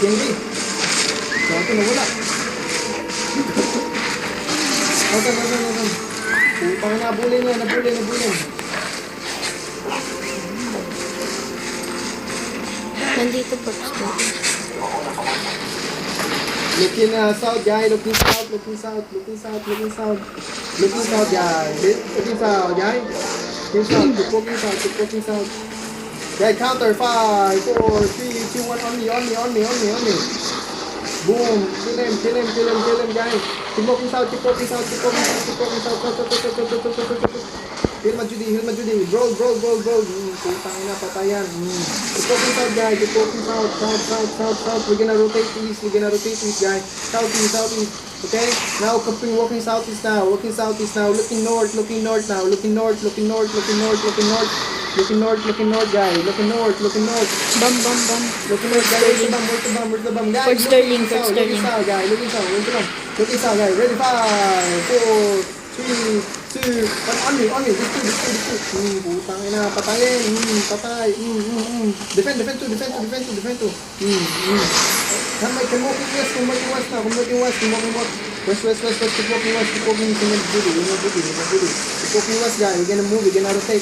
Genji. Sa akin nawala. Asan. Putang na, nabulin yan, nabulin. Nandito po gusto. Looking south, guy. Looking south, guy. Looking south, guy. Keep walking south. Guy, counter 5, 4, 3, 2, 1, on me. Boom. Kill him, guy. Keep walking south. Heal my Judy. Roll. Putang ina, patayan. Keep walking south, guy. Keep walking south. We're gonna rotate east, guy. Southeast. Okay? Now, walking southeast now. Looking north now. Looking north, guy. Looking north. Bam. Looking north, guy. Where's the bum? Guy, Fort Sterling. Looking south, guy. Ready, 5, 4, 3, 2, 1, on me. Just two. Putang ina, patayin. Patay. Defend two. Come walking west now. West. Keep walking west. Keep walking Judy. Keep walking west, guy. We're gonna move. We're gonna rotate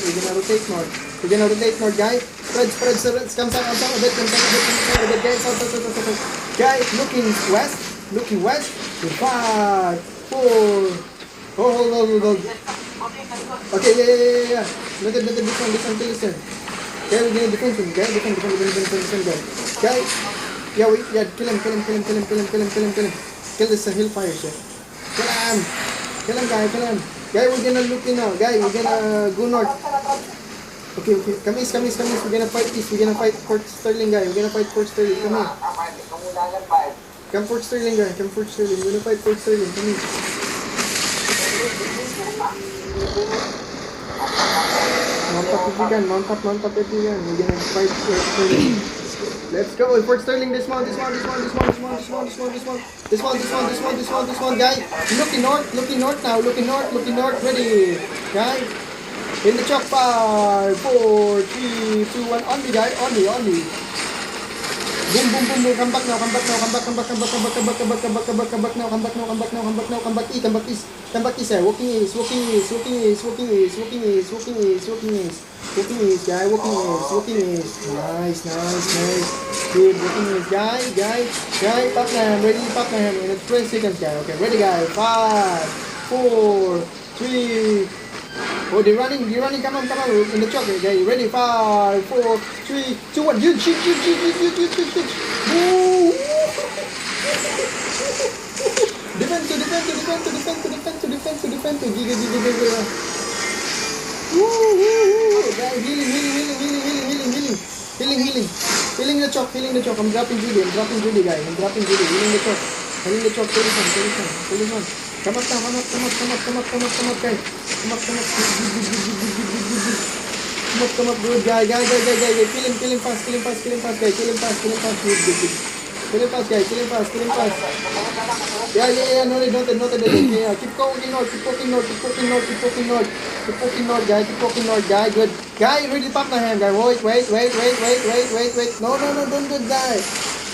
north, guy. Spread. Come down a bit, guy. South. Guy, looking west. 5, 4. Hold. Okay, yeah. Look at this one. Guy, we're gonna defend him, guy. Defend, guy. Yeah, kill him. Kill this hellfire shit. Kill him, guy. Guy, we're gonna look in now. Guy, we're gonna go north. Okay. Come east. We're gonna fight east. We're gonna fight Fort Sterling, guy. Come here. Come Fort Sterling, guy. We're gonna fight Fort Sterling. Come here. Mount up, everyone. We're gonna fight Fort Sterling. Let's go, Fort Sterling. This one, guy. Looking north now. Ready, guy. In the chalk, 5, 4, 3, 2, 1. On me, guy. On me. Boom. Come back now. Come back east. Walking east, guy. Walking east. Nice. Good. Walking east, guy. Tottenham. Ready, Tottenham. In 20 seconds, guy. Okay, ready, guy. 5, 4, 3. Oh, they're running. Come on. In the truck, guy. Ready, 5, 4, 3, 2, 1. You shoot. Woo! Defend to. Giga. Woo! Guy, healing the chalk. I'm dropping Judy, guy. Healing the chalk. Police one. Come up, guy. Come up, good guy. Kill him fast, guy. Kill him fast. Yeah. Noted. Yeah. Keep walking north, guy. Good. Guy, ready pop my hand, guy. Wait. No, don't do that.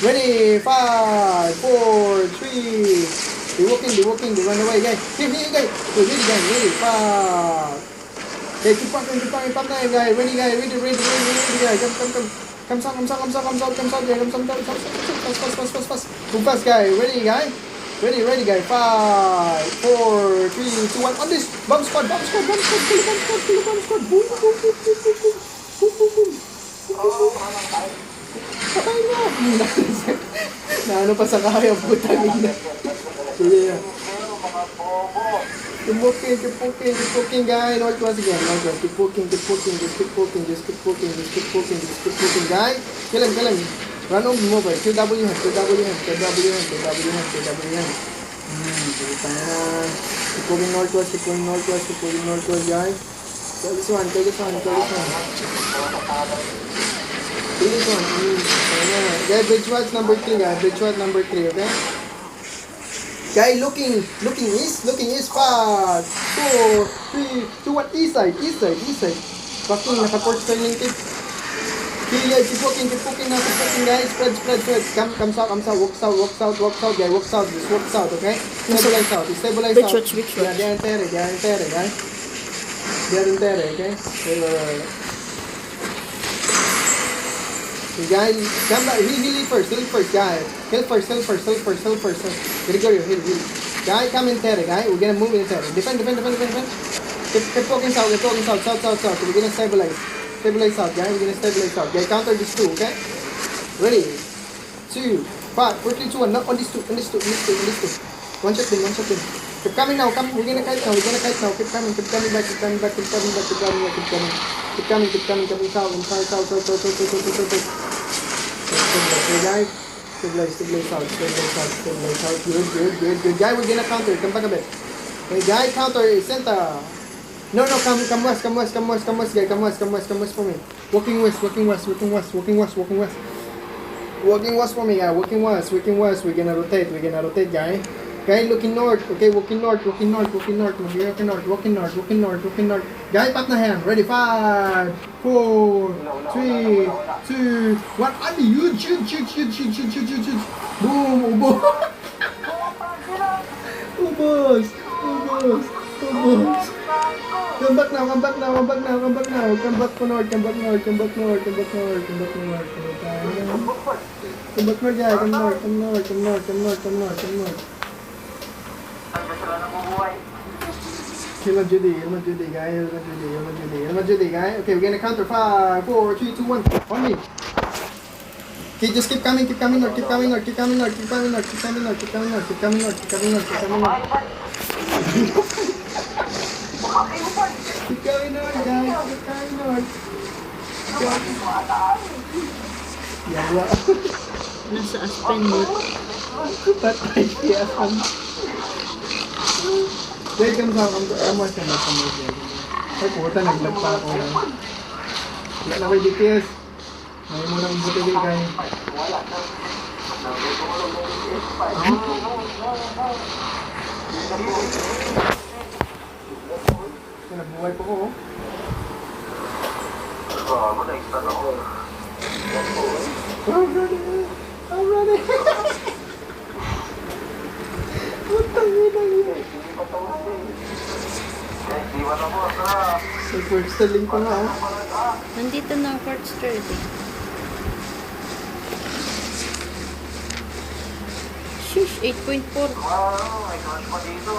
Ready, 5, 4, 3. They're walking, they run away, guy. Here, guy. Ready, 5. Hey, keep popping, pop na guy. Ready, guy. Come. Come south, guy. Fast. Move fast, guy. Ready, guy. 5, 4, 3, 2, 1. On this. Bomb squad. Kill the bomb squad. Boom. Patay mo. Naano pa sa kaya, putang ina. Yeah. Keep walking, guy. Northwest again. Keep walking. Just keep walking, guy. Kill him. Run on the mobile. Kill W hand. Keep walking northwest, guy. Kill this one. Kill this one. Guy, Bridgewater's number 3, guy. Okay? Guy, looking east, 5, 4, 3, 2, 1, east side. Fucking naka-Fort Sterling tip. Yeah, keep walking now, keep walking, guys. Spread. Come south, walk south, guys. Just walk south, okay? Stabilize Which south. watch, which Yeah, watch? they are entere, guys. They are entere, okay? Wait. Okay, guys, come back. Heal first, guys. Heal first. Gregorio, heal. Guys, come entere, guys. We're gonna move entere. Defend. Keep walking south. So we're gonna stabilize south, guys. We're gonna stabilize south. Guys, counter these two, okay? Ready? 2, 5, 4, 3, 2, 1. Not on these two. One shot in. Keep coming now. We're gonna kite now. Keep coming back. Keep coming south. Okay, guys. Stabilize south. Good. Guys, we're gonna counter. Come back a bit. Okay, guys, counter. Center. No, come west, guys. Come west for me. Walking west for me, guys. Walking west. We're gonna rotate, guys. Guys, looking north. Okay, walking north. Walking north. Guys, pat na hand. Ready? 5, 4, 3, 2, 1. Ali, you shoot. Boom, Ubos. Come back now. Come back for north. Come back north, guys. Come north. Hilma Judy, guys. Okay, we're gonna counter 5, 4, 3, 2, 1. On me. Okay, just keep coming north. Keep coming north. Keep going north, guys. Yawa. Nasa Aspen yun. Patay siya. Wait, come watch. Ay, puta, naglag pa ako. Wala na kayo DPS. May mo lang buti kayo. Nabuhay po ko. I'm ready. Putang ina yun. Super stalling pa nga. Nandito na ang Fort Sturdy. Shush, 8.4. May crush pa dito.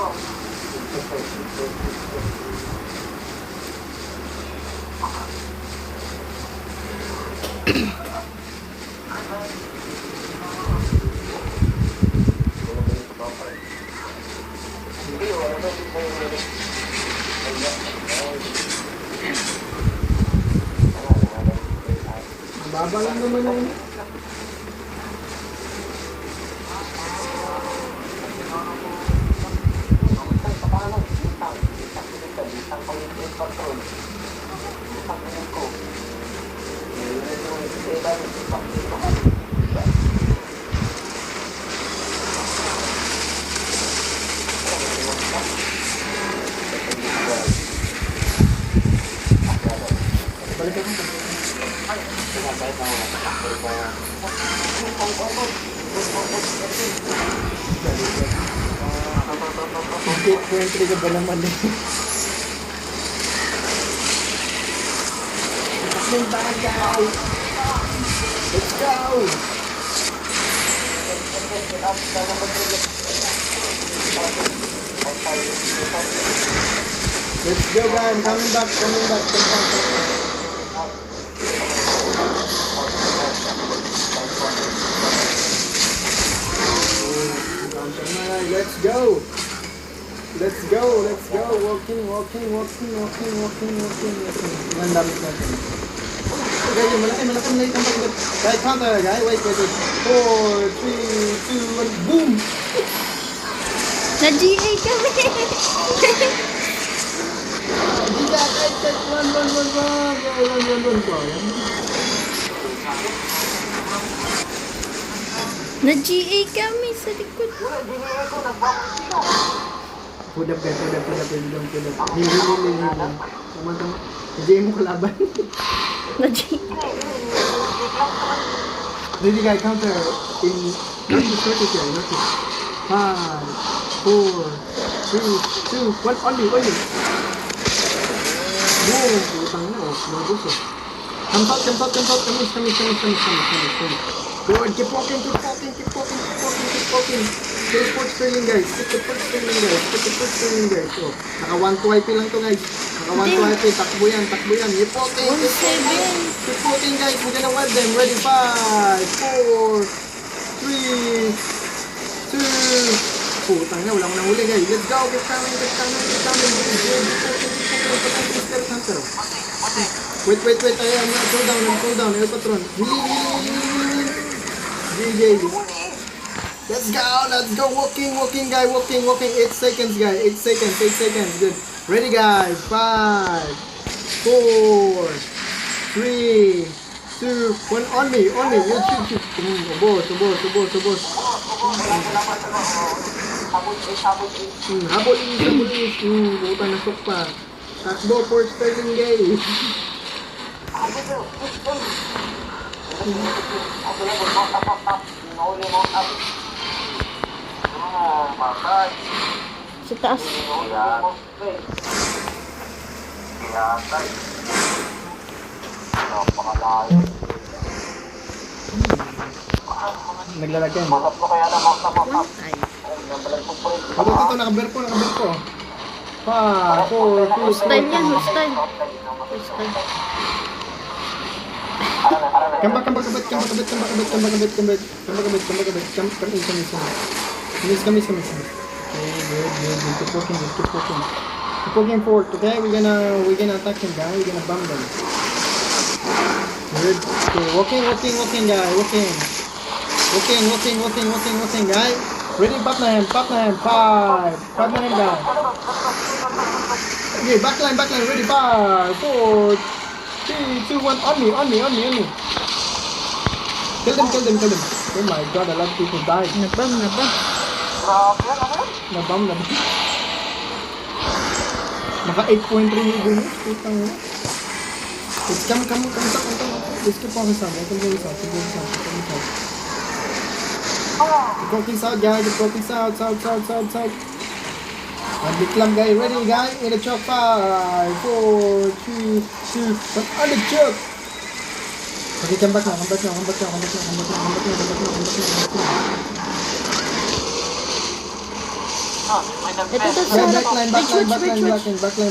Baba lang naman yun. Balik ako. Gate po entry ka ba naman eh? Takbong bagaw! Let's go! Let's go, guys! I'm coming back. Let's go. Walking. Ang dami natin. Okay, malaki tambak. Guys, counter, guys. Wait. 4, 3, 2, 1, boom! Na-GA kami! Diga, kite. Run. Na-GA kami sa likod. Pudap. Hili. Tama. Hindi mo kalaban. Na-GA. Ready guy, counter in notice here, notice. 5, 4, 3, 2, 1, only. Boom! Putang na, oh. Lobos, oh. Comes out. Kamis. Good, keep walking. To the fourth Sterling, guys. Oh, naka 1 to IP lang to, guys. Naka 1 to IP. Takbo yan. Keep walking. 1-7. Keep walking, guys. We're gonna wipe them. Ready? 5, 4, 3, 2. Putang na, wala ko nang huli, guys. Let's go. Keep coming. Wait. Ayan, cool down. Ayan, patron. Heal. GG. Let's go. Walking, guy. Walking. 8 seconds, guys. 8 seconds. Good. Ready, guys. 5, 4, 3, 2, 1. On me. You shoot. Ubos. Habol is. Buta na sok pa. Takbo for Sterling, guys. Sa taas. Naglalagyan. One time. Ito, nakaber ko. 5, 4, 3, Hostile yan, hostile. Kambak. Kamis. Okay, good. Keep walking forward. Okay, we're gonna attack him, guys. We're gonna bomb them. Good. Okay, walking, guys. Walking, guys. Ready, pat na him. 5. Pat na him, guys. Okay, backline. Ready, 5, 4, 3, 2, 1. On me. Kill them. Oh my god, a lot of people died. Nabam. Nabam. Naka 8.3 million. Putang na. Let's come. Let's keep on some. Walking south, guys. South. And big clump, guys. Ready, guys? In the choke. 5, 4, 3, 2, 1. On the choke. Okay, come back now. Ito to sa Yeah, backline,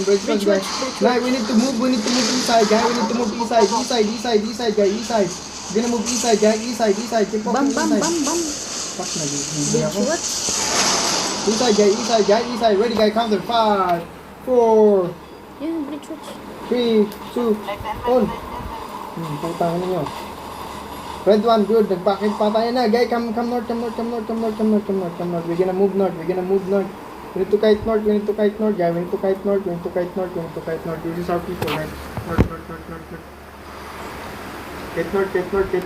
bridge, guys. Guys, we need to move inside, guys. East side. We're gonna move east side, guys. East side. Keep Bam. walking east side. Fuck na, hindi ako. What? East side. Ready, guys. Counter. 5, 4, Yan, bridge watch. 3, 2, on. Putang ninyo. Red one, good. Nagpakit pa tayo na. Guys, come north. We're gonna move north. We need to kite north, guys. We need to kite north. This is our people, right? North. Get north. Get north, guys.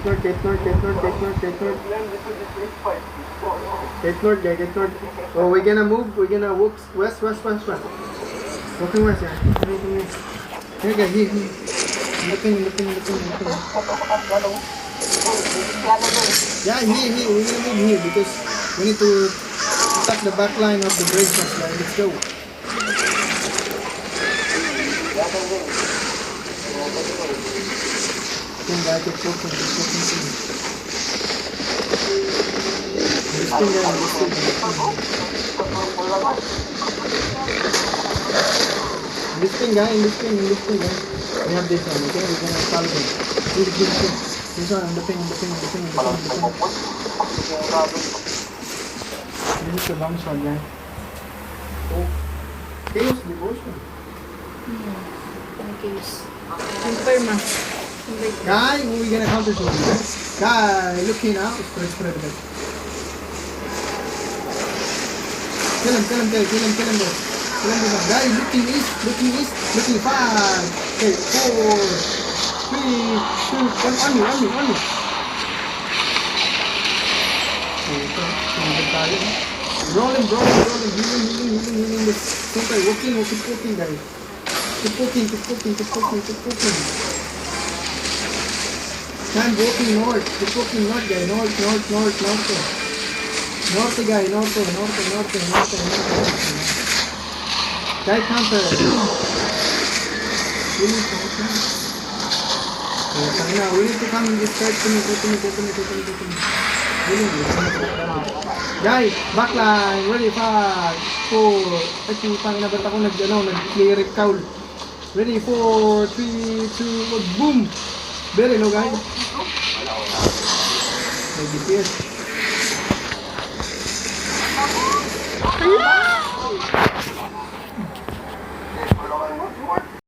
Oh, we're gonna move. We're gonna walk west. Walking west, yeah. Here, guys. Here. Looking. Yeah, here. We're gonna move here because we need to attack the back line of the bridge. Let's go. Guys, keep walking. In this pin, guys. We have this one, okay? We're gonna follow him. This one, the pin. This is the long shot, guys. Oh. Chaos devotion. Okay. Confirm. Guy, we're gonna counter to you. Guy, looking out. Spread a bit. Kill him, guys. Guy, looking east. 5, okay, 4, 3, 2, 1. On me. Rolling. Healing this. Okay, walking, guys. Keep walking. I'm walking north. Keep walking north, guy. North. Norte, guy. Norte. Guy counter. We need to come. We need to come in this side. To me. Guy, backline. Ready, 5, 4. Ay, putang ina, ba't ako nag-clear it cowl? Ready, 4, 3, 2, 1, boom! Very low, guys. May DPS. Hala!